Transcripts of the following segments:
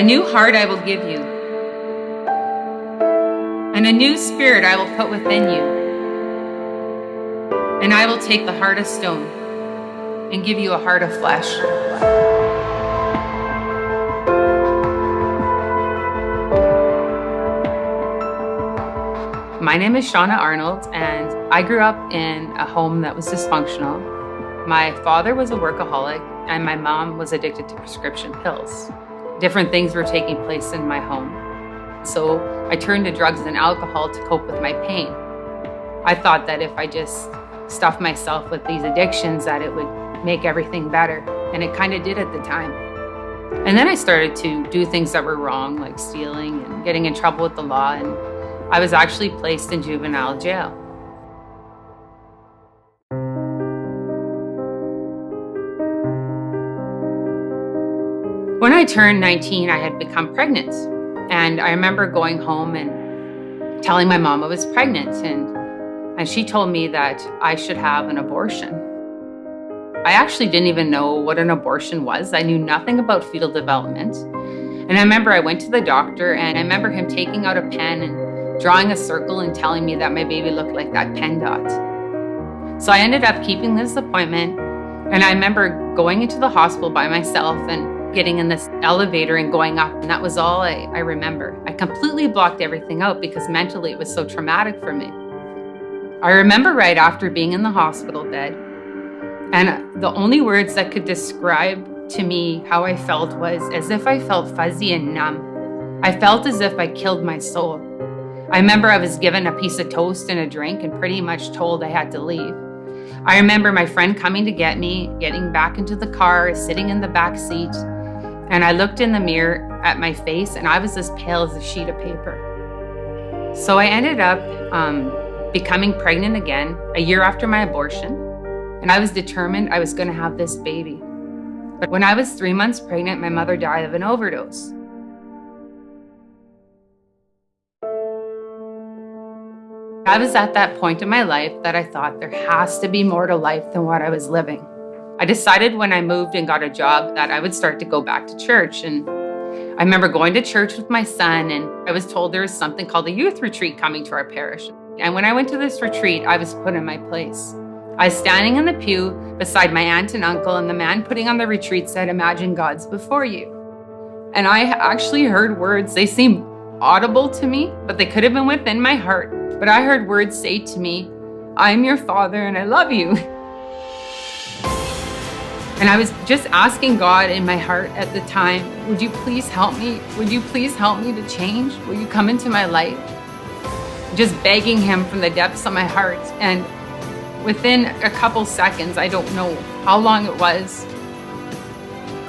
A new heart I will give you, and a new spirit I will put within you. And I will take the heart of stone and give you a heart of flesh. My name is Shawna Arnold, and I grew up in a home that was dysfunctional. My father was a workaholic, and my mom was addicted to prescription pills. Different things were taking place in my home. So I turned to drugs and alcohol to cope with my pain. I thought that if I just stuffed myself with these addictions, that it would make everything better. And it kind of did at the time. And then I started to do things that were wrong, like stealing and getting in trouble with the law. And I was actually placed in juvenile jail. When I turned 19, I had become pregnant. And I remember going home and telling my mom I was pregnant. And she told me that I should have an abortion. I actually didn't even know what an abortion was. I knew nothing about fetal development. And I remember I went to the doctor, and I remember him taking out a pen and drawing a circle and telling me that my baby looked like that pen dot. So I ended up keeping this appointment. And I remember going into the hospital by myself and getting in this elevator and going up. And that was all I remember. I completely blocked everything out because mentally it was so traumatic for me. I remember right after being in the hospital bed, and the only words that could describe to me how I felt was as if I felt fuzzy and numb. I felt as if I killed my soul. I remember I was given a piece of toast and a drink and pretty much told I had to leave. I remember my friend coming to get me, getting back into the car, sitting in the back seat, and I looked in the mirror at my face, and I was as pale as a sheet of paper. So I ended up becoming pregnant again a year after my abortion, and I was determined I was going to have this baby. But when I was 3 months pregnant, my mother died of an overdose. I was at that point in my life that I thought there has to be more to life than what I was living. I decided when I moved and got a job that I would start to go back to church. And I remember going to church with my son, and I was told there was something called a youth retreat coming to our parish. And when I went to this retreat, I was put in my place. I was standing in the pew beside my aunt and uncle, and the man putting on the retreat said, "Imagine God's before you." And I actually heard words. They seemed audible to me, but they could have been within my heart. But I heard words say to me, "I'm your father and I love you." And I was just asking God in my heart at the time, would you please help me? Would you please help me to change? Will you come into my life? Just begging him from the depths of my heart. And within a couple seconds, I don't know how long it was,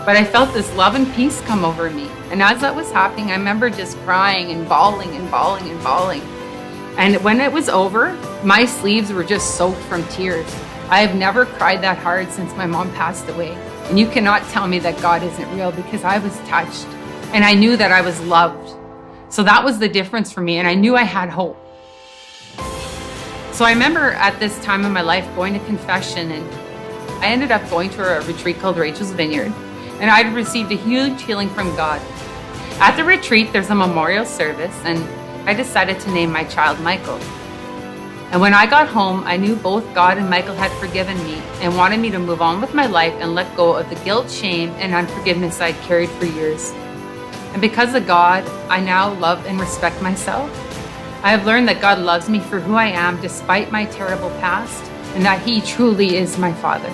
but I felt this love and peace come over me. And as that was happening, I remember just crying and bawling and bawling and bawling. And when it was over, my sleeves were just soaked from tears. I have never cried that hard since my mom passed away. And you cannot tell me that God isn't real, because I was touched and I knew that I was loved. So that was the difference for me, and I knew I had hope. So I remember at this time in my life going to confession, and I ended up going to a retreat called Rachel's Vineyard, and I'd received a huge healing from God. At the retreat, there's a memorial service, and I decided to name my child Michael. And when I got home, I knew both God and Michael had forgiven me and wanted me to move on with my life and let go of the guilt, shame, and unforgiveness I'd carried for years. And because of God, I now love and respect myself. I have learned that God loves me for who I am despite my terrible past, and that He truly is my Father.